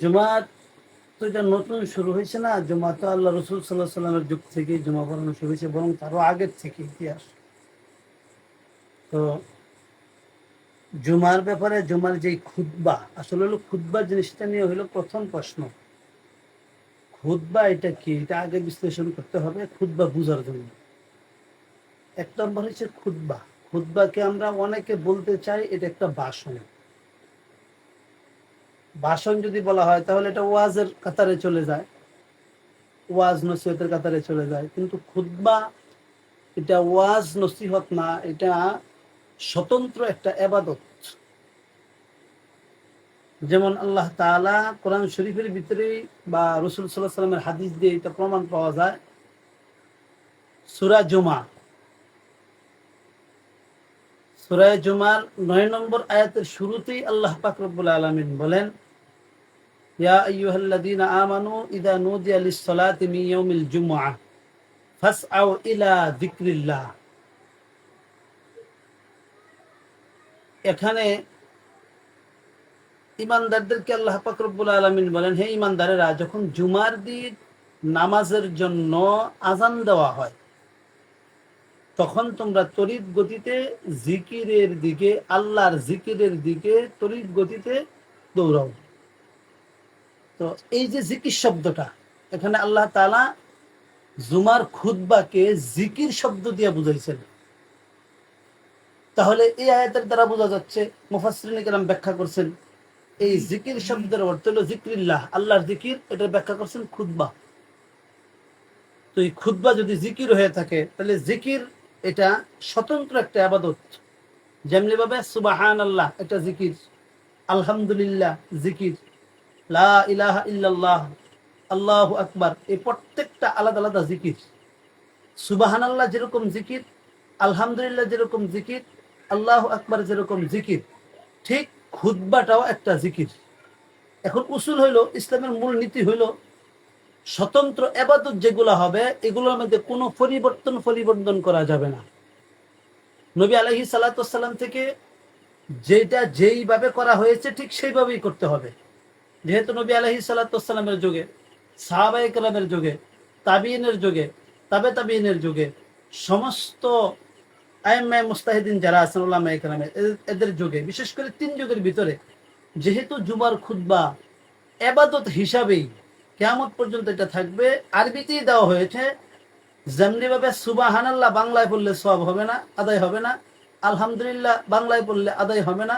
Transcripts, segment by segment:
জুমা তো এটা নতুন শুরু হয়েছে না। জুমা তো আল্লাহ রসুল সাল্লাহ সাল্লামের যুগ থেকে জুমা পড়ানো শুরু হয়েছে, বরং তারও আগের থেকে ইতিহাস। তো জুমার ব্যাপারে জুমার যে খুতবা, আসলে হলো খুতবা জিনিসটা নিয়ে হলো প্রথম প্রশ্ন। খুতবা এটা কি, এটা আগে বিশ্লেষণ করতে হবে খুতবা বুঝার জন্য। এক নম্বর হচ্ছে খুতবা। খুতবাকে আমরা অনেকে বলতে চাই এটা একটা ভাষণ। ভাষণ যদি বলা হয় তাহলে এটা ওয়াজের কাতারে চলে যায়, ওয়াজ নসিহতের কাতারে চলে যায়। কিন্তু খুতবা এটা ওয়াজ নসিহত না, এটা স্বতন্ত্র একটা এবাদত। যেমন আল্লাহ তাআলা কোরআন শরীফের ভিতরে বা রসুল সাল্লাল্লাহু আলাইহি সাল্লামের হাদিস দিয়ে এটা প্রমাণ পাওয়া যায়। সূরা জুমা, সূরা জুমার ৯ নম্বর আয়াতের শুরুতেই আল্লাহ পাক রব্বুল আলামিন বলেন, ইয়া আইয়ুহাল্লাযীনা আমানু ইযা নুদিয়া লিস-সালাতি মিন ইয়াউমিল জুমআহ ফাসআউ ইলা যিকরিল্লাহ। এখানে ইমানদারদেরকে আল্লাহ পাক রব্বুল আলামিন বলেন, হে ইমানদারেরা, যখন জুমার দিন নামাজের জন্য আজান দেওয়া হয় তখন তোমরা তড়িৎ গতিতে জিকিরের দিকে, আল্লাহর জিকিরের দিকে তড়িৎ গতিতে দৌড়াও। তো এই যে জিকির শব্দটা, এখানে আল্লাহ তাআলা জুমার খুতবাকে জিকির শব্দ দিয়ে বুঝাইছেন। তাহলে এই আয়াতের দ্বারা বোঝা যাচ্ছে, মুফাসসিরিন কেরাম ব্যাখ্যা করছেন, এই জিকির শব্দের অর্থ হলো জিক্রিল্লাহ, আল্লাহর জিকির। এটা ব্যাখ্যা করছেন খুতবা। তো এই খুতবা যদি জিকির হয়ে থাকে তাহলে জিকির এটা স্বতন্ত্র একটা আবাদত। যেমনি ভাবে সুবহানাল্লাহ এটা জিকির, আলহামদুলিল্লাহ জিকির, লা ইলাহা ইল্লাল্লাহ, আল্লাহু আকবার, এই প্রত্যেকটা আলাদা আলাদা জিকির। সুবহানাল্লাহ যেরকম জিকির, আলহামদুলিল্লাহ যেরকম জিকির, আল্লাহু আকবার যেরকম জিকির, ঠিক খুতবাটাও একটা জিকির। এখন উসুল হইল, ইসলামের মূল নীতি হইল, স্বতন্ত্র এবাদত যেগুলো হবে এগুলোর মধ্যে কোনো পরিবর্তন করা যাবে না। নবী আলাইহিস সালাতু ওয়াস সালাম থেকে যেটা যেইভাবে করা হয়েছে ঠিক সেইভাবেই করতে হবে। যেহেতু নবী আলাইহিস সালাতু ওয়াস সালামের যুগে, সাহাবায়ে কেরামের যুগে, তাবিঈনের যুগে, তাবিঈনের যুগে, সমস্ত আইম্মায়ে মুজতাহিদিন যারা আছেন উলামায়ে কেরামের, এদের যুগে, বিশেষ করে 3 যুগের ভিতরে যেহেতু জুমার খুতবা এবাদত হিসাবেই কিয়ামত পর্যন্ত এটা থাকবে, আরবিতেই দেওয়া হয়েছে। যেমনি ভাবে সুবহানাল্লাহ বাংলায় পড়লে সওয়াব হবে না, আদায় হবে না, আলহামদুলিল্লাহ বাংলায় পড়লে আদায় হবে না,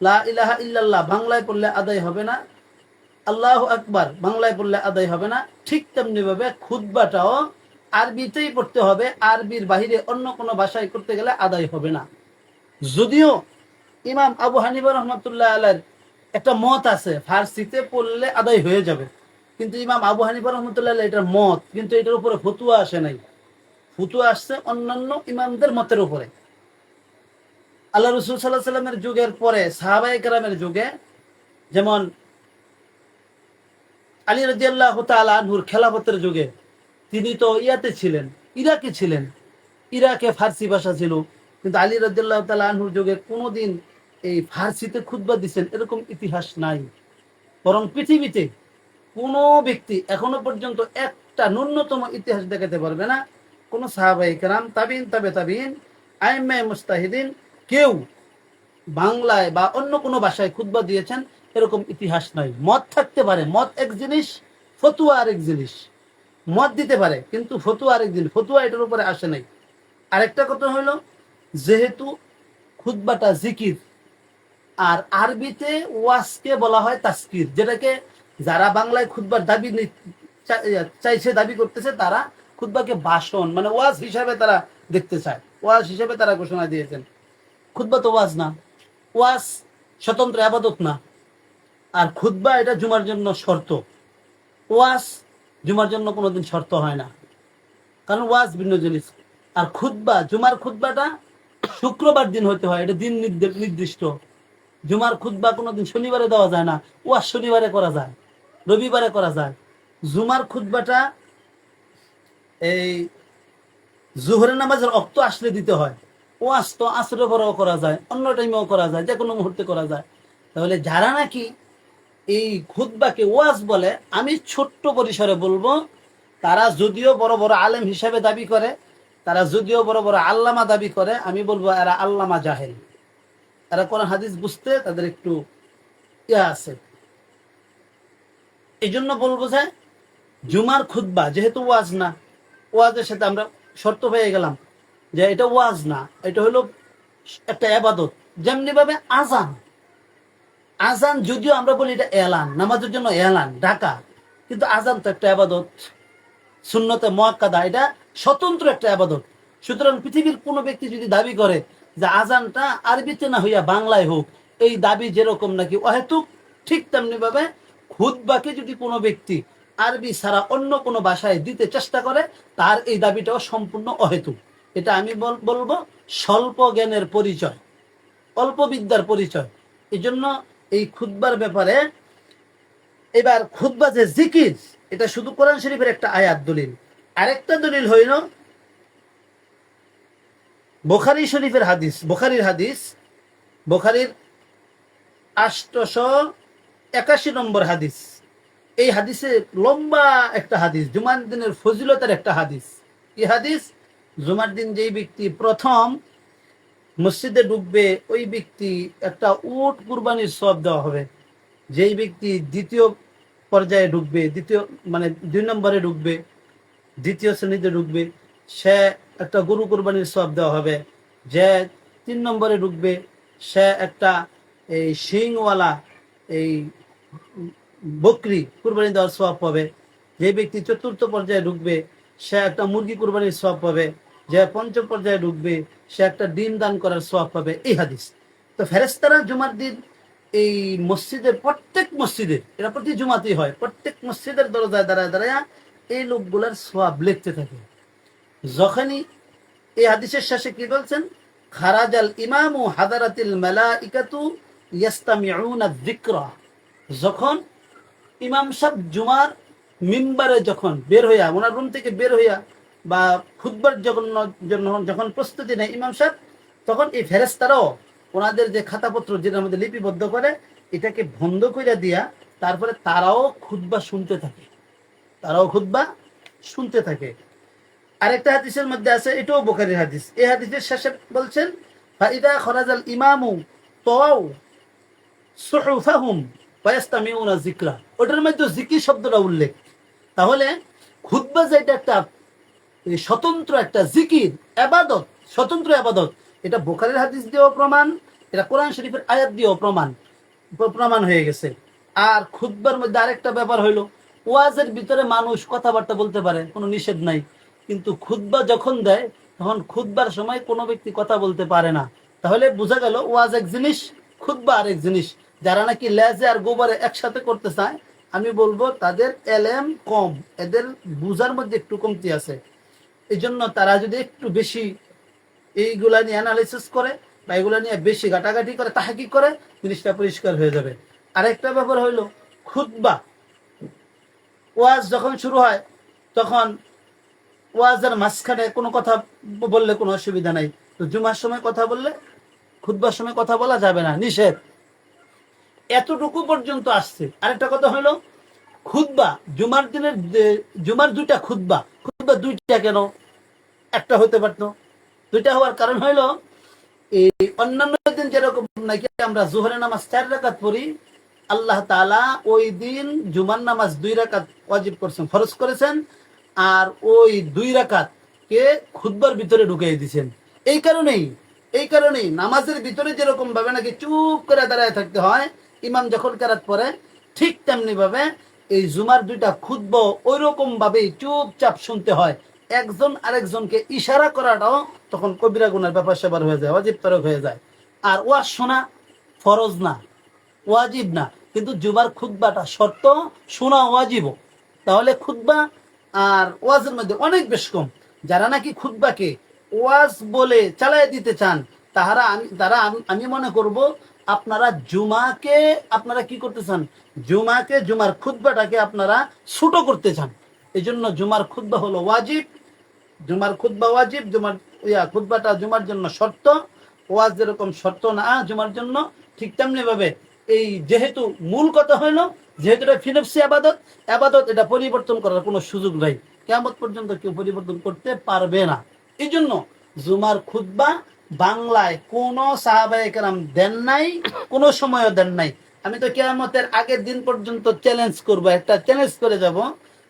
লা ইলাহা ইল্লাল্লাহ বাংলায় পড়লে আদায় হবে না, আল্লাহু আকবার বাংলায় পড়লে আদায় হবে না, ঠিক তেমনি ভাবে খুতবাটাও আরবিতেই পড়তে হবে। আরবির বাহিরে অন্য কোনো ভাষায় করতে গেলে আদায় হবে না। যদিও ইমাম আবু হানিফা রহমাতুল্লাহ আলাইহির একটা মত আছে, ফার্সিতে পড়লে আদায় হয়ে যাবে, কিন্তু ইমাম আবু হানিফা রহমাতুল্লাহ আলাইহি এটার মত, কিন্তু এটার উপরে ফতুয়া আসে নাই। ফতুয়া আসছে অন্যান্য ইমামদের মতের উপরে। আল্লাহ রসুল সাল্লাল্লাহু আলাইহি সাল্লামের যুগের পরে সাহাবায়ে কেরামের যুগে, যেমন আলী রাদিয়াল্লাহু তাআলা আনহুর খেলাফতের যুগে, তিনি তো ইয়াতে ছিলেন, ইরাকে ছিলেন, ইরাকে ফার্সি ভাষা ছিল, কিন্তু আলী রাদিয়াল্লাহু তাআলা আনহুর যুগে কোনোদিন এই ফার্সিতে খুতবা দিচ্ছেন এরকম ইতিহাস নাই। বরং পৃথিবীতে কোনো ব্যক্তি এখনো পর্যন্ত একটা ন্যূনতম ইতিহাস দেখাতে পারবে না, কোন সাহাবায়ে কেরাম, তাবিঈন, তাবিঈন, আইম্মায়ে মুজতাহিদিন কেউ বাংলায় বা অন্য কোনো ভাষায় খুতবা দিয়েছেন এরকম ইতিহাস নাই। মত থাকতে পারে, মত এক জিনিস, ফতুয়া আরেক জিনিস। মত দিতে পারে কিন্তু ফতুয়া আরেক জিনিস, ফতুয়া এটার উপরে আসে নাই। আরেকটা কথা হলো, যেহেতু খুতবাটা জিকির, আর আরবিতে ওয়াজকে বলা হয় তাসকির, যেটাকে যারা বাংলায় খুতবার দাবি চাইছে, দাবি করতেছে, তারা খুতবাকে ভাষণ মানে ওয়াজ হিসাবে তারা দেখতে চায়, ওয়াজ হিসাবে তারা ঘোষণা দিয়েছেন। খুতবা তো ওয়াজ না, ওয়াজ স্বতন্ত্র আবাদত না। আর খুতবা এটা জুমার জন্য শর্ত, ওয়াজ জুমার জন্য কোনোদিন শর্ত হয় না, কারণ ওয়াজ ভিন্ন জিনিস। আর খুতবা, জুমার খুতবাটা শুক্রবার দিন হতে হয়, এটা দিন নির্দিষ্ট। জুমার খুতবা কোনোদিন শনিবারে দেওয়া যায় না, ওয়াজ শনিবারে করা যায়, রবিবারে করা যায়। জুমার খুতবাটা এই জোহরের নামাজের অক্ত আসলে দিতে হয়। ওয়াজ তো আসরের পরেও করা যায়, অন্য টাইমেও করা যায়, যে কোনো মুহূর্তে করা যায়। তাহলে যারা নাকি এই খুতবাকে ওয়াজ বলে, আমি ছোট্ট পরিসরে বলবো, তারা যদিও বড় বড় আলেম হিসাবে দাবি করে, তারা যদিও বড় বড় আল্লামা দাবি করে, আমি বলবো এরা আল্লামা জাহেল। এরা কোরআন হাদিস বুঝতে তাদের একটু ইয়া আছে। এই জন্য বলবো যে জুমার খুতবা যেহেতু ওয়াজ না, ওয়াজের সাথে আমরা শর্ত হয়ে গেলাম যে এটা ওয়াজ না, এটা হলো একটা ইবাদত। যেমনি ভাবে আজান, আজান যদিও আমরা বলি এটা এলান, নামাজের জন্য এলান ডাকা, কিন্তু আজান তো একটা ইবাদত, সুন্নতে মুআক্কাদা, এটা স্বতন্ত্র একটা ইবাদত। সুতরাং পৃথিবীর কোনো ব্যক্তি যদি দাবি করে যে আজানটা আরবিতে না হইয়া বাংলায় হোক, এই দাবি যেরকম নাকি অহেতুক, ঠিক তেমনি ভাবে খুতবাকে যদি কোনো ব্যক্তি আরবি ছাড়া অন্য কোনো ভাষায় দিতে চেষ্টা করে, তার এই দাবিটাও সম্পূর্ণ অহেতুক। এটা আমি বলবো স্বল্প জ্ঞানের পরিচয়, অল্প বিদ্যার পরিচয়। এই জন্য এই খুতবার ব্যাপারে, এবার খুতবা যে জিকির, এটা শুধু কোরআন শরীফের একটা আয়াত দলিল। আরেকটা দলিল হইল বুখারী শরীফের হাদিস, বুখারীর হাদিস, বুখারীর 881 নম্বর হাদিস। এই হাদিসে লম্বা একটা হাদিস, জুমার দিনের ফজিলতের একটা হাদিস। কি হাদিস? জুমার দিন যেই ব্যক্তি প্রথম মসজিদে ঢুকবে, ওই ব্যক্তি একটা উট কুরবানির সওয়াব দেওয়া হবে। যেই ব্যক্তি দ্বিতীয় পর্যায়ে ঢুকবে, দ্বিতীয় মানে 2 নম্বরে ঢুকবে, দ্বিতীয় শ্রেণীতে ঢুকবে, সে একটা গরু কুরবানির সওয়াব দেওয়া হবে। যে 3 নম্বরে ঢুকবে, সে একটা এই শিংওয়ালা এই বকরি কুরবানি দেওয়ার সওয়াব পাবে। যে ব্যক্তি 4র্থ পর্যায়ে ঢুকবে, সে একটা মুরগি কুরবানির সওয়াব পাবে। যে 5ম পর্যায়ে ঢুকবে, সে একটা ডিম দান করার সওয়াব পাবে। এই হাদিস। তো ফেরেশতারা জুমার দিন এই মসজিদের, প্রত্যেক মসজিদের, এটা প্রতি জুমাতেই হয়, প্রত্যেক মসজিদের দরজায় দাঁড়ায় দাঁড়ায় এই লোকগুলার সওয়াব লিখতে থাকে। যখনই এই হাদিসের শেষে কি বলছেন? খারাজাল ইমামু হাদারাতিল মালাইকাতু ইয়াস্তামিউনা যিকরা। যখন ইমাম সাহেব জুমার মিম্বারে যখন বের হইয়া, ওনার রুম থেকে বের হইয়া বা খুতবার যখন প্রস্তুতি নেয় ইমাম সাহেব, তখন এই ফেরেশতারাও ওনাদের যে খাতাপত্র যেটার মধ্যে লিপিবদ্ধ করে, এটাকে বন্ধ করে দিয়া তারপরে তারাও খুতবা শুনতে থাকে, তারাও খুতবা শুনতে থাকে। আরেকটা হাদিসের মধ্যে আছে, এটাও বুখারীর হাদিস। এই হাদিসের শেষে বলছেন ফাইদা খরাজাল ইমামু তাও সুহুফাহুম ফায়াস্তামিউনা যিকরা। ওটার মধ্যে জিকির শব্দটা উল্লেখ। তাহলে খুতবা যেটা একটা স্বতন্ত্র একটা জিকির, ইবাদত, স্বতন্ত্র ইবাদত, এটা বুখারীর হাদিস দিয়েও প্রমাণ, এটা কোরআন শরীফের আয়াত দিয়েও প্রমাণ হয়ে গেছে। আর খুতবার মধ্যে আরেকটা ব্যাপার হইলো, ওয়াজের ভিতরে মানুষ কথাবার্তা বলতে পারে, কোনো নিষেধ নাই, কিন্তু খুতবা যখন দেয় তখন খুতবার সময় কোনো ব্যক্তি কথা বলতে পারে না। তাহলে বোঝা গেল ওয়াজ এক জিনিস, খুতবা আরেক জিনিস। যারা নাকি লেজে আর গোবরে একসাথে করতে চায়, আমি বলবো তাদের এলেম কম, এদের বুঝার মধ্যে একটু কমতি আছে। এই জন্য তারা যদি একটু বেশি এইগুলা নিয়ে অ্যানালাইসিস করে বা এগুলা নিয়ে বেশি ঘাটাঘাটি করে, তাহকিক করে, জিনিসটা পরিষ্কার হয়ে যাবে। আরেকটা ব্যাপার হইলো খুতবা, ওয়াজ যখন শুরু হয় তখন ওয়াজের মাঝখানে কোনো কথা বললে কোনো অসুবিধা নাই। তো জুমার সময় কথা বললে, খুতবার সময় কথা বলা যাবে না, নিষেধ। এতটুকু পর্যন্ত আসছে। আরেকটা কথা হলো খুতবা, জুমার দিনের জুমার 2টা খুতবা, খুতবা 2টা কেন? একটা হতে পারতো। 2টা হওয়ার কারণ হইলো, এই অন্যান্য দিন যেরকম নাকি আমরা জোহরের নামাজ 4 রাকাত পড়ি, আল্লাহ তাআলা ওই দিন জুমার নামাজ 2 রাকাত ওয়াজিব করেছেন, ফরজ করেছেন, আর ওই 2 রাকাত কে খুতবার ভিতরে ঢুকিয়ে দিয়েছেন। এই কারণেই নামাজের ভিতরে যেরকম ভাবে নাকি চুপ করে দাঁড়ায় থাকতে হয় ইমাম যখন কেরাত পড়ে, ঠিক তেমনি ভাবে এই জুমার 2টা খুতবা ওই রকম ভাবেই চুপচাপ শুনতে হয়। একজন আরেকজনকে ইশারা করাটাও তখন কবিরা গুনার ব্যাপার স্যাপার হয়ে যায়, ওয়াজিব তরক হয়ে যায়। আর ওয়াজ শোনা ফরজ না, ওয়াজিব না, কিন্তু জুমার খুতবাটা শর্ত, শোনা ওয়াজিব। তাহলে খুতবা আর ওয়াজের মধ্যে অনেক বেশ কম। যারা নাকি খুতবাকে ওয়াজ বলে চালায় দিতে চান, আমি মনে করব আপনারা জুমাকে, আপনারা কি করতে চান? জুমাকে, জুমার খুতবাটাকে আপনারা ছোট করতে চান। এই জন্য জুমার খুতবা হলো ওয়াজিব, জুমার খুতবা ওয়াজিব, জুমার খুতবাটা জুমার জন্য শর্ত। ওয়াজ যেরকম শর্ত না জুমার জন্য, ঠিক তেমনি ভাবে এই যেহেতু মূল কথা হইল, যেহেতু এটা ফিনফসি আবাদত, আবাদত এটা পরিবর্তন করার কোনো সুযোগ নাই, কিয়ামত পর্যন্ত কেউ পরিবর্তন করতে পারবে না। এই জন্য জুমার খুতবা বাংলায় কোনো সাহাবায়ে কেরাম দেন নাই, কোনো সময়ও দেন নাই। আমি তো কিয়ামতের আগের দিন পর্যন্ত চ্যালেঞ্জ করব, একটা চ্যালেঞ্জ করে যাব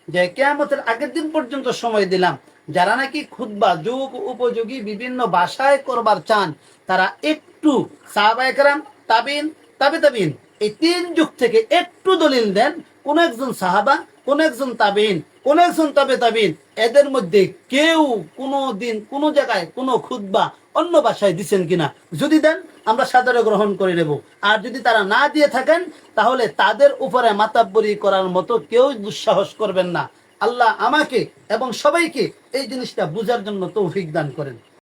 যে কিয়ামতের আগের দিন পর্যন্ত সময় দিলাম, যারা নাকি খুতবা যুগ উপযোগী বিভিন্ন ভাষায় করবার চান, তারা একটু সাহাবায়ে কেরাম, তাবিন, তাবিন এই তিন যুগ থেকে একটু দলিল দেন, কোন একজন সাহাবা, কোন একজন তাবিন, কোন একজন তাবিন, এদের মধ্যে কেউ কোনো দিন কোনো জায়গায় কোনো খুতবা অন্য ভাষায় দিচ্ছেন কিনা। যদি দেন আমরা সাদরে গ্রহণ করে নেব, আর যদি তারা না দিয়ে থাকেন তাহলে তাদের উপরে মাতাব্বরি করার মতো কেউ দুঃসাহস করবেন না। আল্লাহ আমাকে এবং সবাইকে এই জিনিসটা বুঝার জন্য তৌফিক দান করেন।